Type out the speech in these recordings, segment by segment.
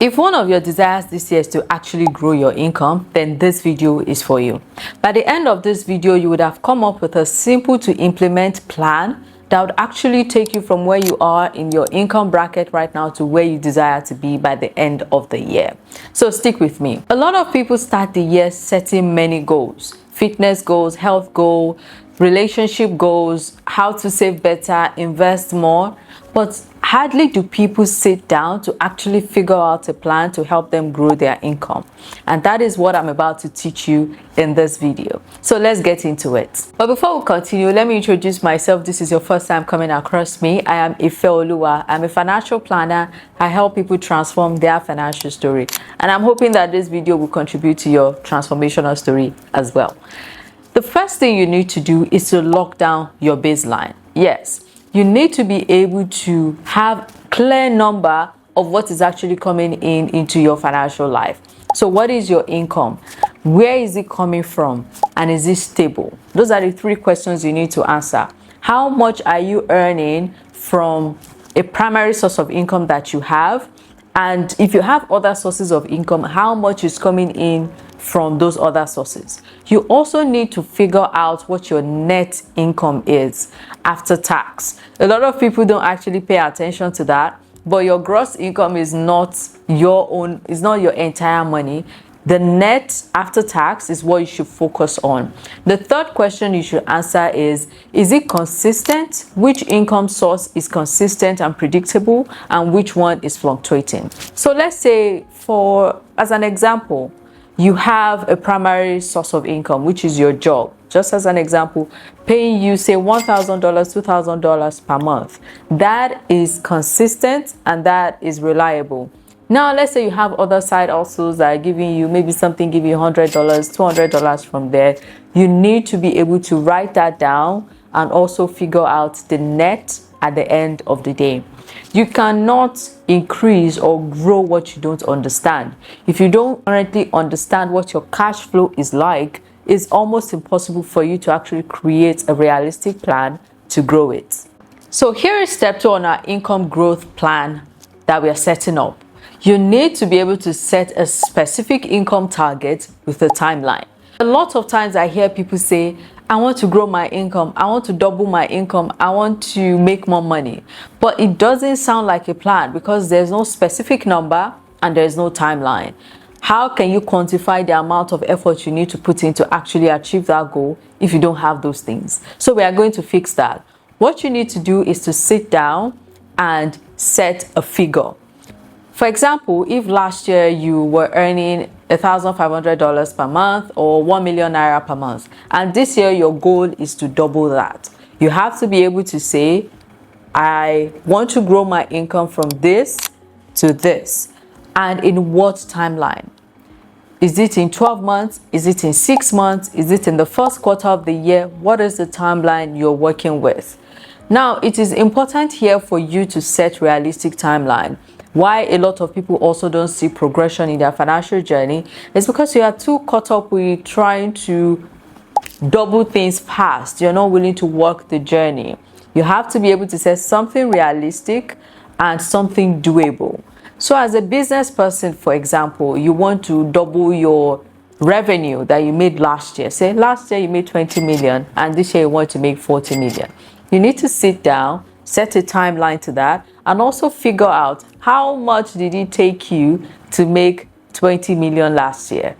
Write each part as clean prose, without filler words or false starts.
If one of your desires this year is to actually grow your income, then this video is for you. By the end of this video, you would have come up with a simple to implement plan that would actually take you from where you are in your income bracket right now to where you desire to be by the end of the year. So stick with me. A lot of people start the year setting many goals: fitness goals, health goals, relationship goals, how to save better, invest more. But hardly do people sit down to actually figure out a plan to help them grow their income. And that is what I'm about to teach you in this video. So let's get into it. But before we continue, let me introduce myself. This is your first time coming across me. I am Ife Oluwa. I'm a financial planner. I help people transform their financial story. And I'm hoping that this video will contribute to your transformational story as well. The first thing you need to do is to lock down your baseline. Yes, you need to be able to have clear number of what is actually coming in into your financial life. So what is your income? Where is it coming from? And is it stable? Those are the three questions you need to answer. How much are you earning from a primary source of income that you have? And if you have other sources of income, how much is coming in from those other sources? You also need to figure out what your net income is after tax. A lot of people don't actually pay attention to that, but your gross income is not your own, it's not your entire money. The net after tax is what you should focus on. The third question you should answer is it consistent? Which income source is consistent and predictable, and which one is fluctuating? So let's say, as an example, you have a primary source of income, which is your job. Just as an example, paying you say $1,000, $2,000 per month. That is consistent and that is reliable. Now, let's say you have other side hustles that are giving you, maybe something give you $100, $200 from there. You need to be able to write that down and also figure out the net at the end of the day. You cannot increase or grow what you don't understand. If you don't currently understand what your cash flow is like, it's almost impossible for you to actually create a realistic plan to grow it. So here is step 2 on our income growth plan that we are setting up. You need to be able to set a specific income target with a timeline. A lot of times I hear people say, I want to grow my income, I want to double my income, I want to make more money. But it doesn't sound like a plan because there's no specific number and there's no timeline. How can you quantify the amount of effort you need to put in to actually achieve that goal if you don't have those things? So we are going to fix that. What you need to do is to sit down and set a figure. For example, if last year you were earning $1,500 per month or 1 million naira per month, and this year your goal is to double that, you have to be able to say, I want to grow my income from this to this. And in what timeline? Is it in 12 months? Is it in 6 months? Is it in the first quarter of the year? What is the timeline you're working with? Now, it is important here for you to set realistic timeline. Why a lot of people also don't see progression in their financial journey is because you are too caught up with trying to double things fast. You're not willing to walk the journey. You have to be able to set something realistic and something doable. So as a business person, for example, you want to double your revenue that you made last year. Say last year you made 20 million and this year you want to make 40 million. You need to sit down, set a timeline to that, and also figure out how much did it take you to make 20 million last year?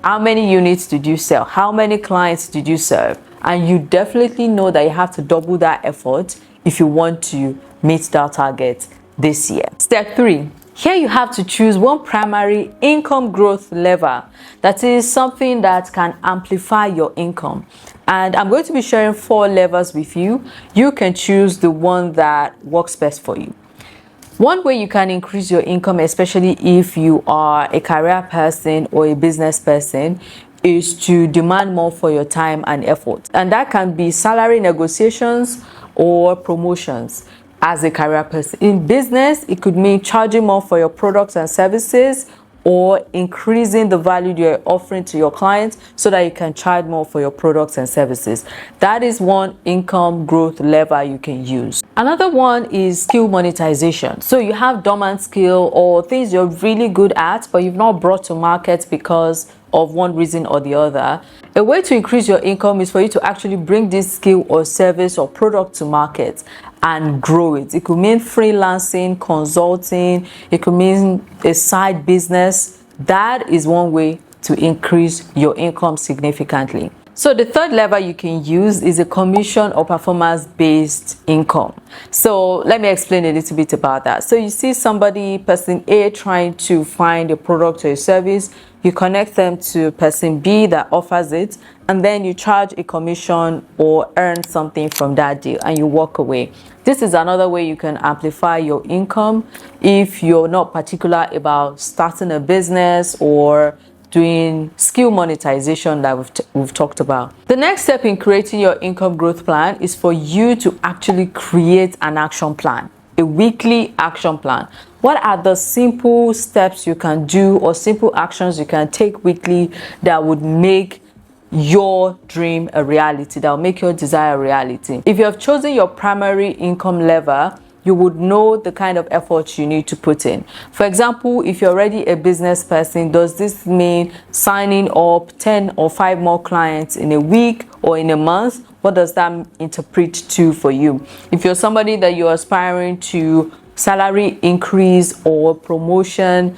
How many units did you sell? How many clients did you serve? And you definitely know that you have to double that effort if you want to meet that target this year. Step 3. Here you have to choose one primary income growth lever. That is something that can amplify your income. And I'm going to be sharing 4 levers with you. You can choose the one that works best for you. One way you can increase your income, especially if you are a career person or a business person, is to demand more for your time and effort. And that can be salary negotiations or promotions. As a career person in business, it could mean charging more for your products and services, or increasing the value you're offering to your clients so that you can charge more for your products and services. That is one income growth lever you can use. Another one is skill monetization. So you have dormant skill or things you're really good at, but you've not brought to market because of one reason or the other. A way to increase your income is for you to actually bring this skill or service or product to market and grow it. It could mean freelancing, consulting, it could mean a side business. That is one way to increase your income significantly. So the third lever you can use is a commission or performance-based income. So let me explain a little bit about that. So you see person A trying to find a product or a service, you connect them to person B that offers it, and then you charge a commission or earn something from that deal and you walk away. This is another way you can amplify your income if you're not particular about starting a business or doing skill monetization that we've talked about. The next step in creating your income growth plan is for you to actually create an action plan, a weekly action plan. What are the simple steps you can do or simple actions you can take weekly that would make your dream a reality, that will make your desire a reality? If you have chosen your primary income lever, you would know the kind of effort you need to put in. For example, if you're already a business person, does this mean signing up 10 or 5 more clients in a week or in a month? What does that interpret to for you? If you're somebody that you're aspiring to salary increase or promotion,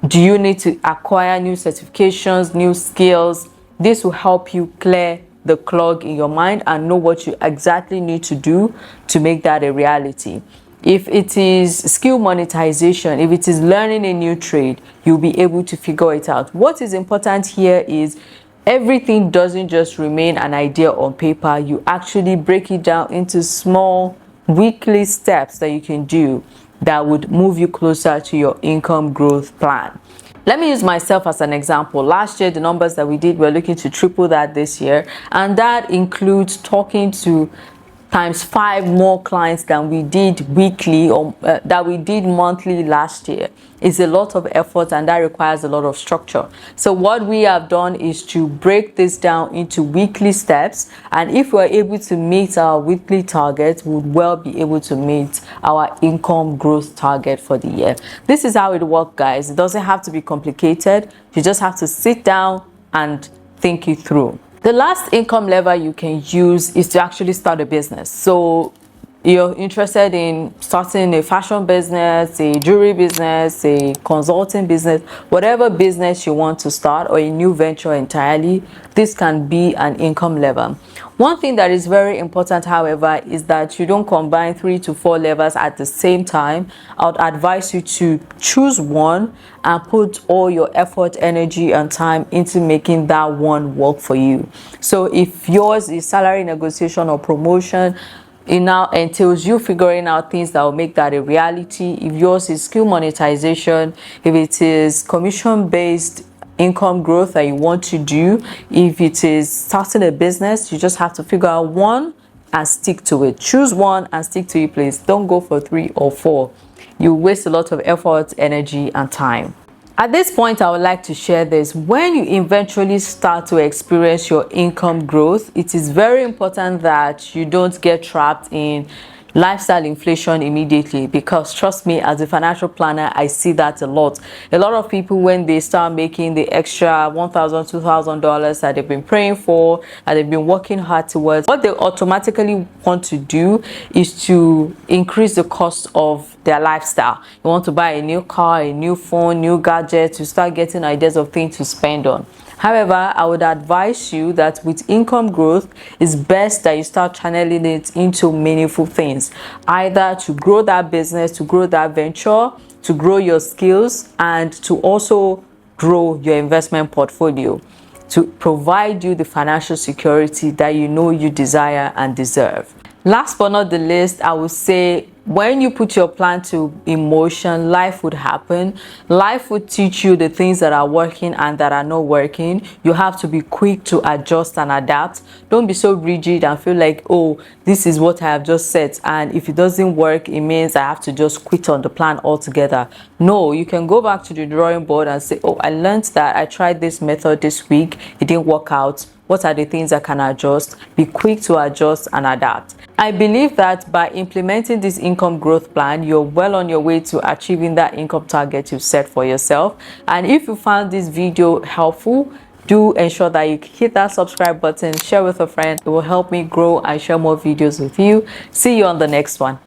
do you need to acquire new certifications, new skills? This will help you clear the clog in your mind and know what you exactly need to do to make that a reality. If it is skill monetization, if it is learning a new trade, you'll be able to figure it out. What is important here is everything doesn't just remain an idea on paper. You actually break it down into small weekly steps that you can do that would move you closer to your income growth plan. Let me use myself as an example. Last year, the numbers that we did, we're looking to triple that this year. And that includes talking to times 5 more clients than we did weekly or that we did monthly last year. It's a lot of effort and that requires a lot of structure. So what we have done is to break this down into weekly steps, and if we're able to meet our weekly targets, we would well be able to meet our income growth target for the year. This is how it works, guys. It doesn't have to be complicated. You just have to sit down and think it through. The last income lever you can use is to actually start a business. So you're interested in starting a fashion business, a jewelry business, a consulting business, whatever business you want to start or a new venture entirely, this can be an income lever. One thing that is very important, however, is that you don't combine 3 to 4 levers at the same time. I would advise you to choose one and put all your effort, energy, and time into making that one work for you. So if yours is salary negotiation or promotion, it now entails you figuring out things that will make that a reality. If yours is skill monetization, if it is commission-based income growth that you want to do, if it is starting a business, you just have to figure out one and stick to it. Choose one and stick to it, please. Don't go for 3 or 4. You waste a lot of effort, energy, and time. At this point, I would like to share this. When you eventually start to experience your income growth, it is very important that you don't get trapped in lifestyle inflation immediately, because trust me, as a financial planner, I see that a lot. A lot of people, when they start making the extra $1,000, $2,000 that they've been praying for, that they've been working hard towards, what they automatically want to do is to increase the cost of their lifestyle. You want to buy a new car, a new phone, new gadgets, you start getting ideas of things to spend on. However, I would advise you that with income growth, it's best that you start channeling it into meaningful things, either to grow that business, to grow that venture, to grow your skills, and to also grow your investment portfolio, to provide you the financial security that you know you desire and deserve. Last but not the least, I would say when you put your plan to emotion, life would happen. Life would teach you the things that are working and that are not working. You have to be quick to adjust and adapt. Don't be so rigid and feel like, oh, this is what I have just set, and if it doesn't work, it means I have to just quit on the plan altogether. No, you can go back to the drawing board and say, oh, I learned that I tried this method this week, it didn't work out. What are the things I can adjust? Be quick to adjust and adapt. I believe that by implementing this income growth plan, you're well on your way to achieving that income target you've set for yourself. And if you found this video helpful, do ensure that you hit that subscribe button, share with a friend. It will help me grow and share more videos with you. See you on the next one.